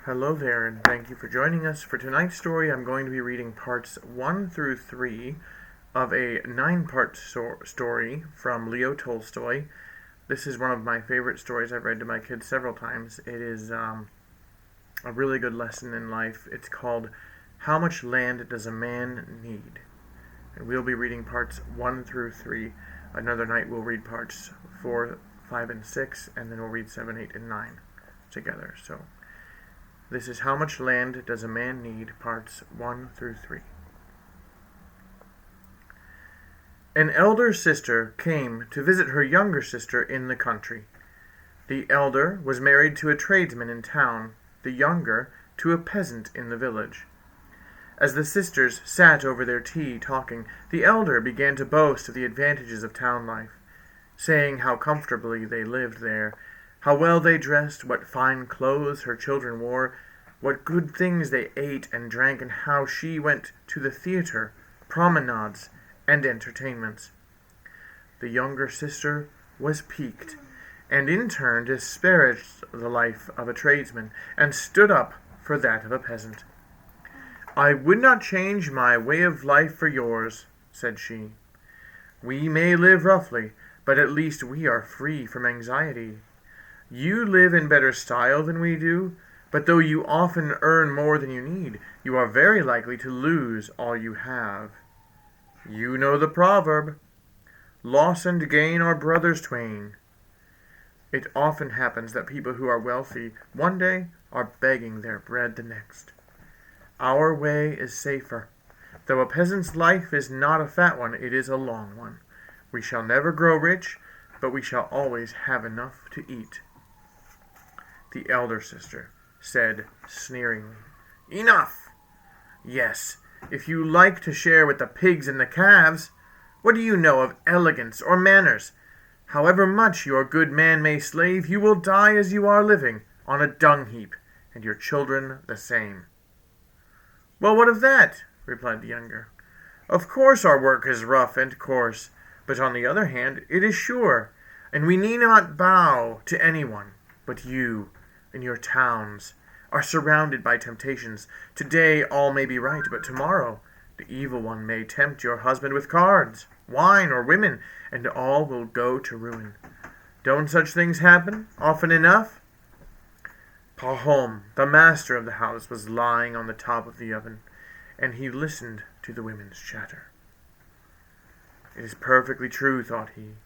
Hello there, and thank you for joining us. For tonight's story, I'm going to be reading parts 1 through 3 of a 9-part story from Leo Tolstoy. This is one of my favorite stories I've read to my kids several times. It is a really good lesson in life. It's called How Much Land Does a Man Need? And we'll be reading parts 1 through 3. Another night we'll read parts 4, 5, and 6, and then we'll read 7, 8, and 9 together. So this is How Much Land Does a Man Need, parts 1 through 3. An elder sister came to visit her younger sister in the country. The elder was married to a tradesman in town, the younger to a peasant in the village. As the sisters sat over their tea talking, the elder began to boast of the advantages of town life, saying how comfortably they lived there, how well they dressed, what fine clothes her children wore, what good things they ate and drank, and how she went to the theater, promenades, and entertainments. The younger sister was piqued, and in turn disparaged the life of a tradesman, and stood up for that of a peasant. "I would not change my way of life for yours," said she. "We may live roughly, but at least we are free from anxiety. You live in better style than we do, but though you often earn more than you need, you are very likely to lose all you have. You know the proverb, 'Loss and gain are brothers twain.' It often happens that people who are wealthy one day are begging their bread the next. Our way is safer. Though a peasant's life is not a fat one, it is a long one. We shall never grow rich, but we shall always have enough to eat." The elder sister said sneeringly, "Enough! Yes, if you like to share with the pigs and the calves. What do you know of elegance or manners? However much your good man may slave, you will die as you are living, on a dung heap, and your children the same." "Well, what of that?" replied the younger. "Of course our work is rough and coarse, but on the other hand it is sure, and we need not bow to anyone. But you, in your towns, are surrounded by temptations. Today all may be right, but tomorrow the evil one may tempt your husband with cards, wine, or women, and all will go to ruin. Don't such things happen often enough?" Pahom, the master of the house, was lying on the top of the oven, and he listened to the women's chatter. "It is perfectly true," thought he.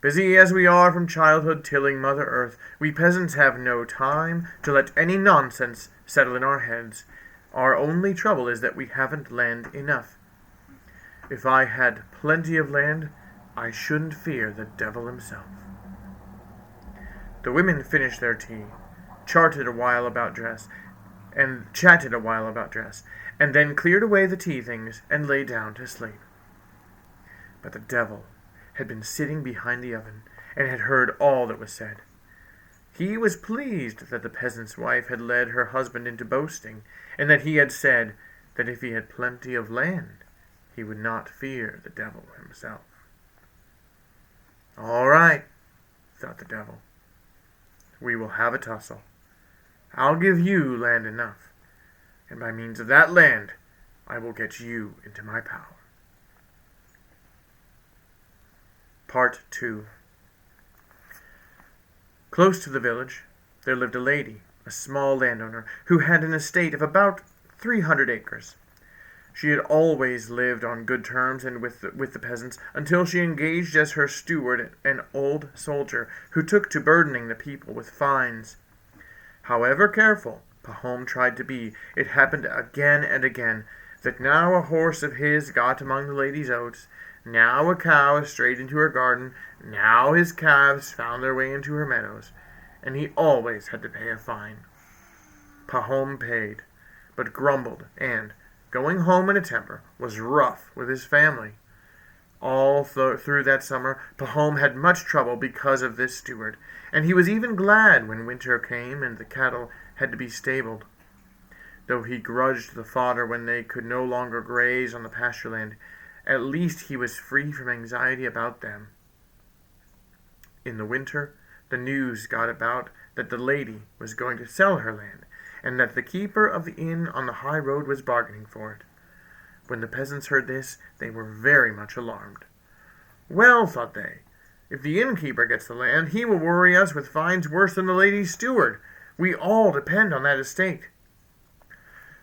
"Busy as we are from childhood tilling Mother Earth, we peasants have no time to let any nonsense settle in our heads. Our only trouble is that we haven't land enough. If I had plenty of land, I shouldn't fear the devil himself." The women finished their tea, chatted a while about dress, and then cleared away the tea things and lay down to sleep. But the devil had been sitting behind the oven, and had heard all that was said. He was pleased that the peasant's wife had led her husband into boasting, and that he had said that if he had plenty of land, he would not fear the devil himself. "All right," thought the devil, "we will have a tussle. I'll give you land enough, and by means of that land, I will get you into my power." Part 2. Close to the village, there lived a lady, a small landowner, who had an estate of about 300 acres. She had always lived on good terms and with the peasants, until she engaged as her steward an old soldier, who took to burdening the people with fines. However careful Pahom tried to be, it happened again and again that now a horse of his got among the lady's oats, now a cow strayed into her garden, now his calves found their way into her meadows, and he always had to pay a fine. Pahom paid, but grumbled, and, going home in a temper, was rough with his family. All through that summer, Pahom had much trouble because of this steward, and he was even glad when winter came and the cattle had to be stabled. Though he grudged the fodder when they could no longer graze on the pasture land, at least he was free from anxiety about them. In the winter, the news got about that the lady was going to sell her land, and that the keeper of the inn on the high road was bargaining for it. When the peasants heard this, they were very much alarmed. "Well," thought they, "if the innkeeper gets the land, he will worry us with fines worse than the lady's steward. We all depend on that estate."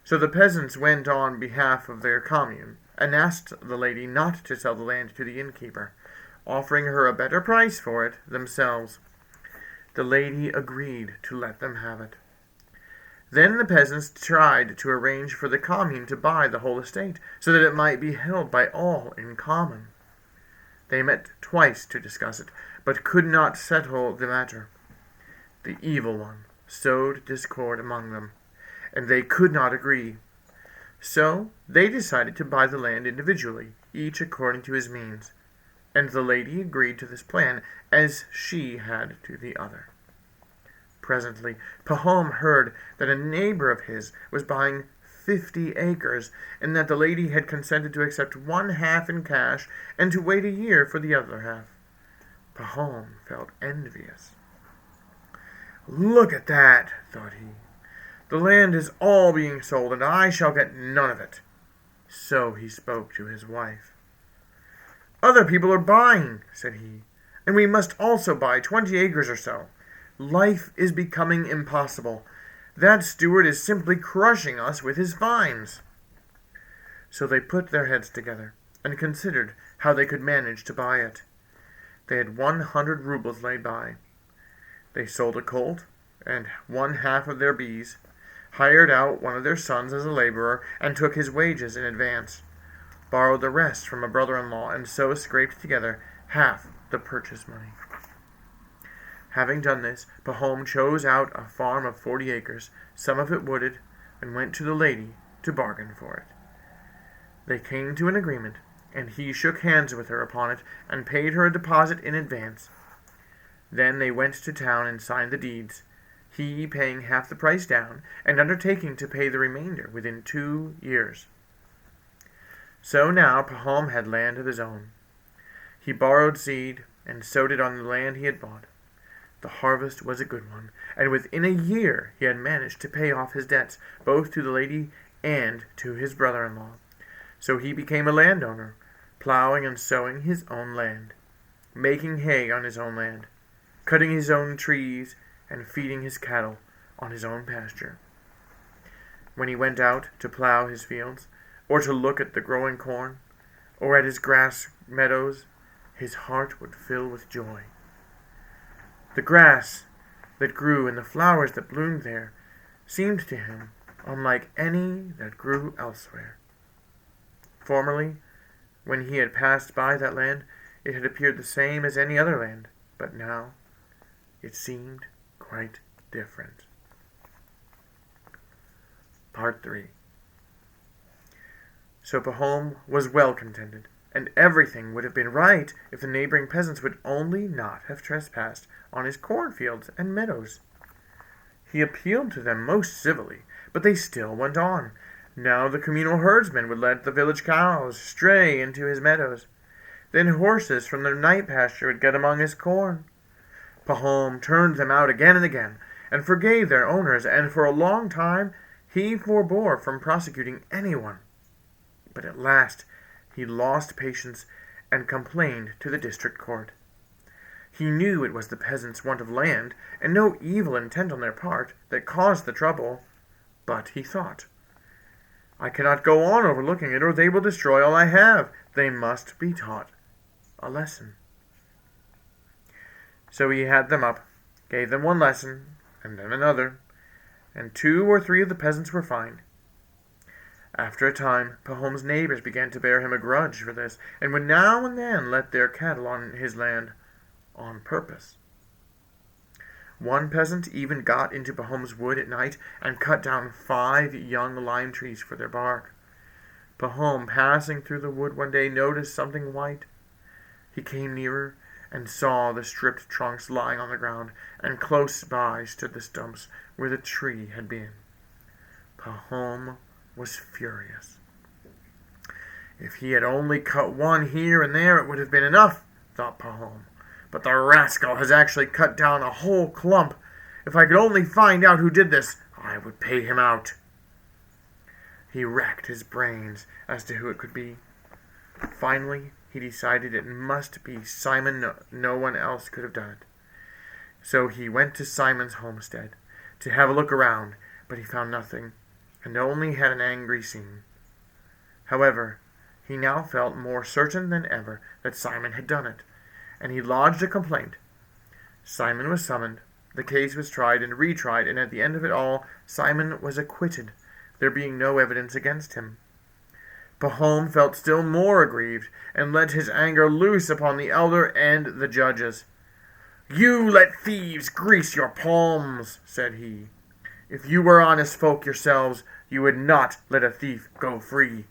So the peasants went on behalf of their commune, and asked the lady not to sell the land to the innkeeper, offering her a better price for it themselves. The lady agreed to let them have it. Then the peasants tried to arrange for the commune to buy the whole estate, so that it might be held by all in common. They met twice to discuss it, but could not settle the matter. The evil one sowed discord among them, and they could not agree. So they decided to buy the land individually, each according to his means, and the lady agreed to this plan as she had to the other. Presently Pahom heard that a neighbor of his was buying 50 acres, and that the lady had consented to accept 1/2 in cash and to wait a year for the other half. Pahom felt envious. "Look at that," thought he. "The land is all being sold, and I shall get none of it." So he spoke to his wife. "Other people are buying," said he, "and we must also buy 20 acres or so. Life is becoming impossible. That steward is simply crushing us with his fines." So they put their heads together and considered how they could manage to buy it. They had 100 rubles laid by. They sold a colt and 1/2 of their bees, hired out one of their sons as a laborer, and took his wages in advance, borrowed the rest from a brother-in-law, and so scraped together half the purchase money. Having done this, Pahom chose out a farm of 40 acres, some of it wooded, and went to the lady to bargain for it. They came to an agreement, and he shook hands with her upon it, and paid her a deposit in advance. Then they went to town and signed the deeds, he paying half the price down, and undertaking to pay the remainder within 2 years. So now Pahom had land of his own. He borrowed seed, and sowed it on the land he had bought. The harvest was a good one, and within a year he had managed to pay off his debts, both to the lady and to his brother-in-law. So he became a landowner, plowing and sowing his own land, making hay on his own land, cutting his own trees, and feeding his cattle on his own pasture. When he went out to plow his fields, or to look at the growing corn, or at his grass meadows, his heart would fill with joy. The grass that grew and the flowers that bloomed there seemed to him unlike any that grew elsewhere. Formerly, when he had passed by that land, it had appeared the same as any other land, but now it seemed quite different. Part 3. So Pahom was well contented, and everything would have been right if the neighboring peasants would only not have trespassed on his cornfields and meadows. He appealed to them most civilly, but they still went on. Now the communal herdsmen would let the village cows stray into his meadows. Then horses from their night pasture would get among his corn. Pahom turned them out again and again, and forgave their owners, and for a long time he forbore from prosecuting anyone. But at last he lost patience and complained to the district court. He knew it was the peasants' want of land, and no evil intent on their part, that caused the trouble. But he thought, "I cannot go on overlooking it, or they will destroy all I have. They must be taught a lesson." So he had them up, gave them one lesson, and then another, and 2 or 3 of the peasants were fined. After a time, Pahom's neighbors began to bear him a grudge for this, and would now and then let their cattle on his land on purpose. One peasant even got into Pahom's wood at night and cut down 5 young lime trees for their bark. Pahom, passing through the wood one day, noticed something white. He came nearer and saw the stripped trunks lying on the ground, and close by stood the stumps where the tree had been. Pahom was furious. If he had only cut one here and there, it would have been enough, thought Pahom. But the rascal has actually cut down a whole clump. If I could only find out who did this, I would pay him out. He racked his brains as to who it could be. Finally, he decided it must be Simon. No one else could have done it. So he went to Simon's homestead to have a look around, but he found nothing, and only had an angry scene. However, he now felt more certain than ever that Simon had done it, and he lodged a complaint. Simon was summoned, the case was tried and retried, and at the end of it all, Simon was acquitted, there being no evidence against him. Pahom felt still more aggrieved, and let his anger loose upon the elder and the judges. "You let thieves grease your palms," said he. "If you were honest folk yourselves, you would not let a thief go free."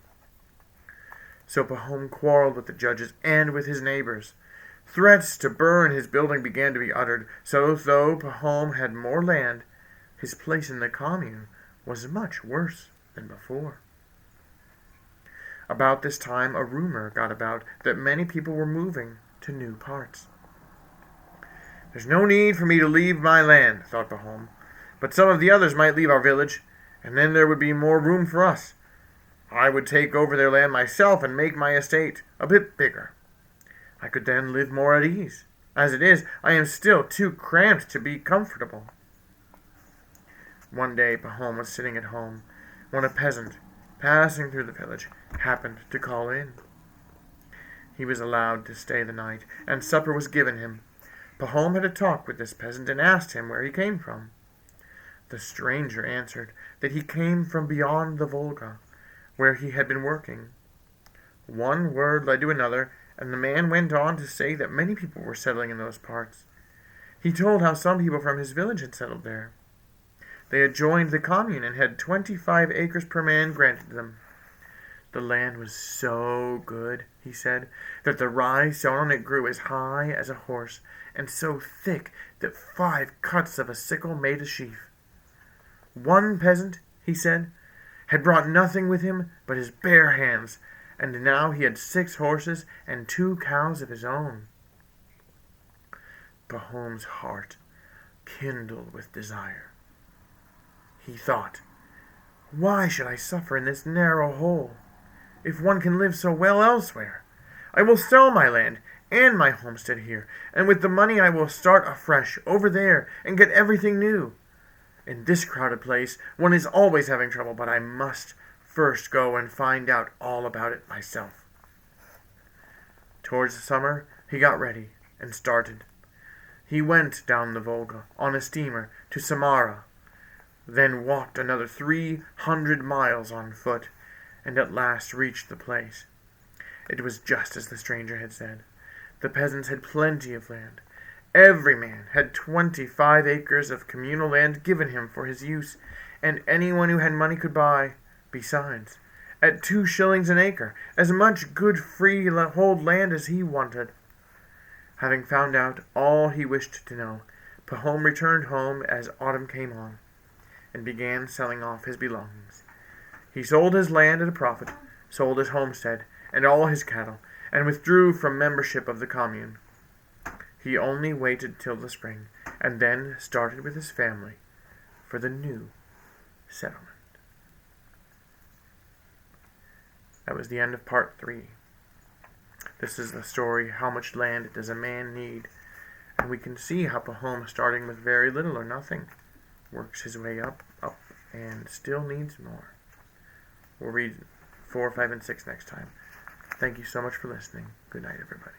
So Pahom quarreled with the judges and with his neighbors. Threats to burn his building began to be uttered, so though Pahom had more land, his place in the commune was much worse than before. About this time a rumor got about that many people were moving to new parts. "There's no need for me to leave my land," thought Pahom, "but some of the others might leave our village, and then there would be more room for us. I would take over their land myself and make my estate a bit bigger. I could then live more at ease. As it is, I am still too cramped to be comfortable." One day Pahom was sitting at home when a peasant, passing through the village, happened to call in. He was allowed to stay the night, and supper was given him. Pahom had a talk with this peasant and asked him where he came from. The stranger answered that he came from beyond the Volga, where he had been working. One word led to another, and the man went on to say that many people were settling in those parts. He told how some people from his village had settled there. They had joined the commune and had 25 acres per man granted them. The land was so good, he said, that the rye sown on it grew as high as a horse, and so thick that 5 cuts of a sickle made a sheaf. One peasant, he said, had brought nothing with him but his bare hands, and now he had 6 horses and 2 cows of his own. Pahom's heart kindled with desire. He thought, "Why should I suffer in this narrow hole, if one can live so well elsewhere? I will sell my land and my homestead here, and with the money I will start afresh over there and get everything new. In this crowded place one is always having trouble, but I must first go and find out all about it myself." Towards the summer he got ready and started. He went down the Volga on a steamer to Samara, then walked another 300 miles on foot, and at last reached the place. It was just as the stranger had said. The peasants had plenty of land. Every man had 25 acres of communal land given him for his use, and anyone who had money could buy, besides, at 2 shillings an acre, as much good freehold land as he wanted. Having found out all he wished to know, Pahom returned home as autumn came on, and began selling off his belongings. He sold his land at a profit, sold his homestead and all his cattle, and withdrew from membership of the commune. He only waited till the spring, and then started with his family for the new settlement. That was the end of part 3. This is the story, How Much Land Does a Man Need? And we can see how Pahom, starting with very little or nothing, works his way up, and still needs more. We'll read 4, 5, and 6 next time. Thank you so much for listening. Good night, everybody.